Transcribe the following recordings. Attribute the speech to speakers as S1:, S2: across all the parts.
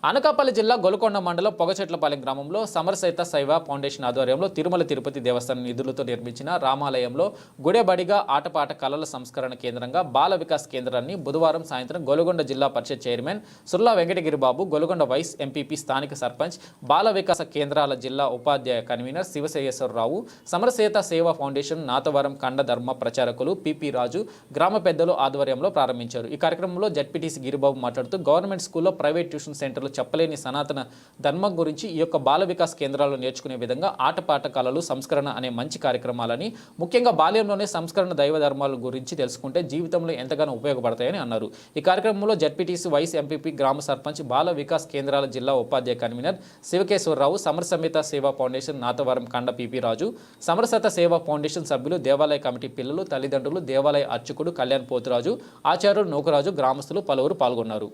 S1: అనకాపల్లి జిల్లా గొలుకొండ మండలం పొగచెట్లపాలెం గ్రామంలో సమరసహిత శైవ ఫౌండేషన్ ఆధ్వర్యంలో తిరుమల తిరుపతి దేవస్థానం నిధులతో నిర్మించిన రామాలయంలో గుడెబడిగా ఆటపాట కళల సంస్కరణ కేంద్రంగా బాల వికాస్ కేంద్రాన్ని బుధవారం సాయంత్రం Golugonda Zilla Parishad chairman Surla Venkatagiribabu, Golugonda vice MPP స్థానిక సర్పంచ్, బాల వికాస కేంద్రాల జిల్లా ఉపాధ్యాయ కన్వీనర్ శివశేశ్వరరావు, సమరసహిత సేవ ఫౌండేషన్ నాతవరం కండ ధర్మ ప్రచారకులు పిపి రాజు, గ్రామ పెద్దలు ఆధ్వర్యంలో ప్రారంభించారు. ఈ కార్యక్రమంలో జడ్పీటీసీ గిరిబాబు మాట్లాడుతూ గవర్నమెంట్ స్కూల్లో ప్రైవేట్ ట్యూషన్ సెంటర్లు చెప్పలేని సనాతన ధర్మం గురించి ఈ యొక్క బాల వికాస్ కేంద్రాల్లో నేర్చుకునే విధంగా ఆటపాట కళలు సంస్కరణ అనే మంచి కార్యక్రమాలని, ముఖ్యంగా బాల్యంలోనే సంస్కరణ దైవ ధర్మాల గురించి తెలుసుకుంటే జీవితంలో ఎంతగానో ఉపయోగపడతాయని అన్నారు. ఈ కార్యక్రమంలో జడ్పీటీసీ వైస్ ఎంపీపీ, గ్రామ సర్పంచ్, బాల వికాస్ కేంద్రాల జిల్లా ఉపాధ్యాయ కన్వీనర్ శివకేశ్వరరావు, సమరసమిత సేవా ఫౌండేషన్ నాతవరం కండ పిపి రాజు, సమరసత సేవా ఫౌండేషన్ సభ్యులు, దేవాలయ కమిటీ పిల్లలు, తల్లిదండ్రులు, దేవాలయ అర్చకుడు కళ్యాణ్ పోతురాజు, ఆచార్యులు నూకరాజు, గ్రామస్తులు పలువురు పాల్గొన్నారు.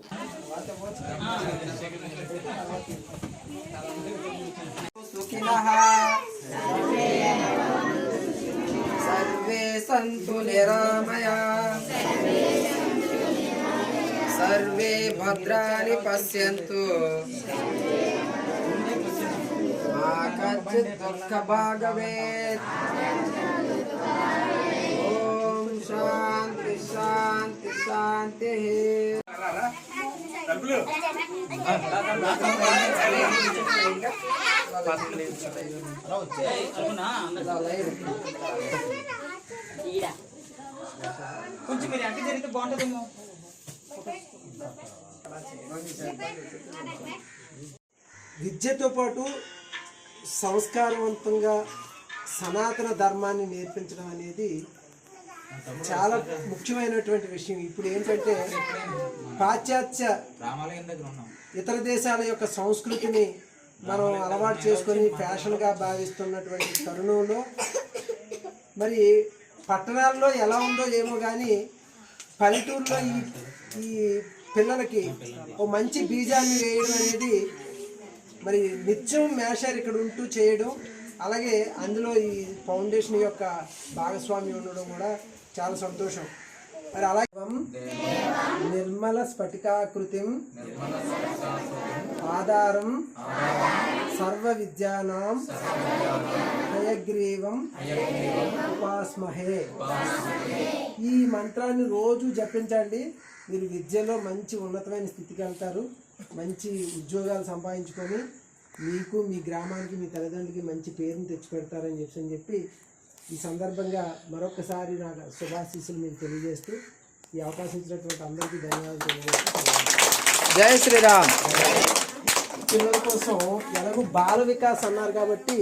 S2: सर्वे सन्तु निरामया, सर्वे भद्राणि पश्यन्तु, मा कश्चित् दुःखभाग् भवेत्। ओम शांति शांति शांतिः।
S3: కొంచెం మీరు ఎంత జరిగితే బాగుంటుందేమో.
S4: విద్యతో పాటు సంస్కారవంతంగా సనాతన ధర్మాన్ని నేర్పించడం అనేది చాలా ముఖ్యమైనటువంటి విషయం. ఇప్పుడు ఏంటంటే పాశ్చాత్య ఇతర దేశాల యొక్క సంస్కృతిని మనం అలవాటు చేసుకొని ఫ్యాషన్గా భావిస్తున్నటువంటి తరుణంలో మరి పట్టణాల్లో ఎలా ఉందో ఏమో కానీ పల్లెటూరులో ఈ పిల్లలకి ఓ మంచి బీజాన్ని వేయడం అనేది మరి నిత్యం మేషారు ఇక్కడ ఉంటూ చేయడం, అలాగే అందులో ఈ ఫౌండేషన్ యొక్క భాగస్వామి ఉండడం కూడా చాలా సంతోషం. మరి అలాగే నిర్మల స్ఫటికాకృతిం ఆధారం సర్వ విద్యానాం హయగ్రీవం ఉపాస్మహే. ఈ మంత్రాన్ని రోజు జపించండి. మీరు విద్యలో మంచి ఉన్నతమైన స్థితికి వెళ్తారు, మంచి ఉద్యోగాలు సంపాదించుకొని మీకు, మీ గ్రామానికి, మీ తల్లిదండ్రులకి మంచి పేరుని తెచ్చిపెడతారని చెప్పి ఈ సందర్భంగా మరొకసారి నాకు శుభాశీస్సులు మీకు తెలియజేస్తూ ఈ అవకాశం ఇచ్చినటువంటి అందరికీ ధన్యవాదాలు తెలియజేస్తూ
S2: జై శ్రీరామ్.
S4: పిల్లల కోసం ఎలాగో బాల వికాస్ అన్నారు కాబట్టి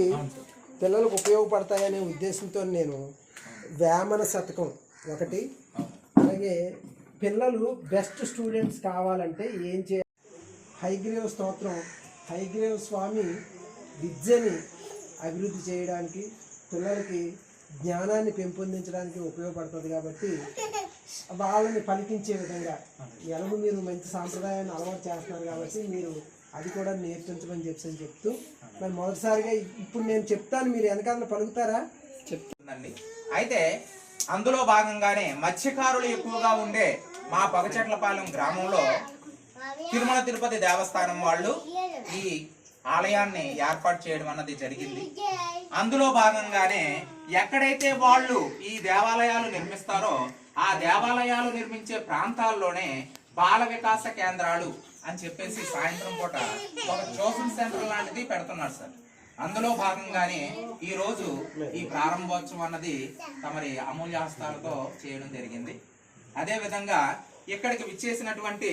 S4: పిల్లలకు ఉపయోగపడతాయనే ఉద్దేశంతో నేను వేమన శతకం ఒకటి, అలాగే పిల్లలు బెస్ట్ స్టూడెంట్స్ కావాలంటే ఏం చేయాలి, హయగ్రీవ స్తోత్రం, హయగ్రీవ స్వామి విద్యని అభివృద్ధి చేయడానికి, పిల్లలకి జ్ఞానాన్ని పెంపొందించడానికి ఉపయోగపడుతుంది. కాబట్టి వాళ్ళని పలికించే విధంగా ఎలాగో మీరు మంచి సాంప్రదాయాన్ని అలవాటు చేస్తున్నారు కాబట్టి మీరు అది కూడా నేర్పించమని చెప్తూ మరి మొదటిసారిగా ఇప్పుడు నేను చెప్తాను, మీరు వెనకాల పలుకుతారా?
S3: చెప్తుందండి. అయితే అందులో భాగంగానే మత్స్యకారులు ఎక్కువగా ఉండే మా పొగచెట్లపాలెం గ్రామంలో తిరుమల తిరుపతి దేవస్థానం వాళ్ళు ఈ ఆలయాన్ని ఏర్పాటు చేయడం అన్నది జరిగింది. అందులో భాగంగానే ఎక్కడైతే వాళ్ళు ఈ దేవాలయాలు నిర్మిస్తారో ఆ దేవాలయాలు నిర్మించే ప్రాంతాల్లోనే బాల వికాస కేంద్రాలు అని చెప్పేసి సాయంత్రం పూట ఒక ట్యూషన్ సెంటర్ లాంటిది పెడుతున్నారు సార్. అందులో భాగంగానే ఈ రోజు ఈ ప్రారంభోత్సవం అన్నది తమరి అమూల్య హస్తాలతో చేయడం జరిగింది. అదే విధంగా ఇక్కడికి విచ్చేసినటువంటి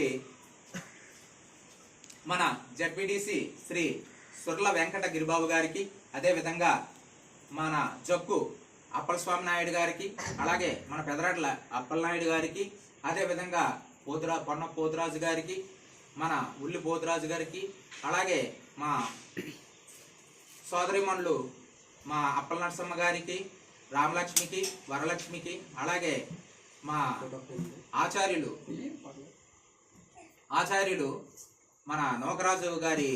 S3: మన జడ్పీటీసీ శ్రీ సుర్ల వెంకట గిరిబాబు గారికి, అదే విధంగా మన జక్కు అప్పలస్వామి నాయుడు గారికి, అలాగే మన పెదరాట్ల అప్పలనాయుడు గారికి, అదే విధంగా పొన్న పోతురాజు గారికి, మన ఉల్లి పోతురాజు గారికి, అలాగే మా సోదరిమణులు మా అప్పల నరసమ్మ గారికి, రామలక్ష్మికి, వరలక్ష్మికి, అలాగే మా ఆచార్యులు మన నోకరాజు గారి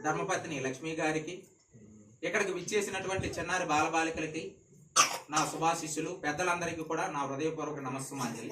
S3: ధర్మపత్ని లక్ష్మి గారికి, ఇక్కడికి విచ్చేసినటువంటి చిన్నారి బాలబాలికలకి నా శుభాశిష్యులు, పెద్దలందరికీ కూడా నా హృదయపూర్వక నమస్సుమాంజలి.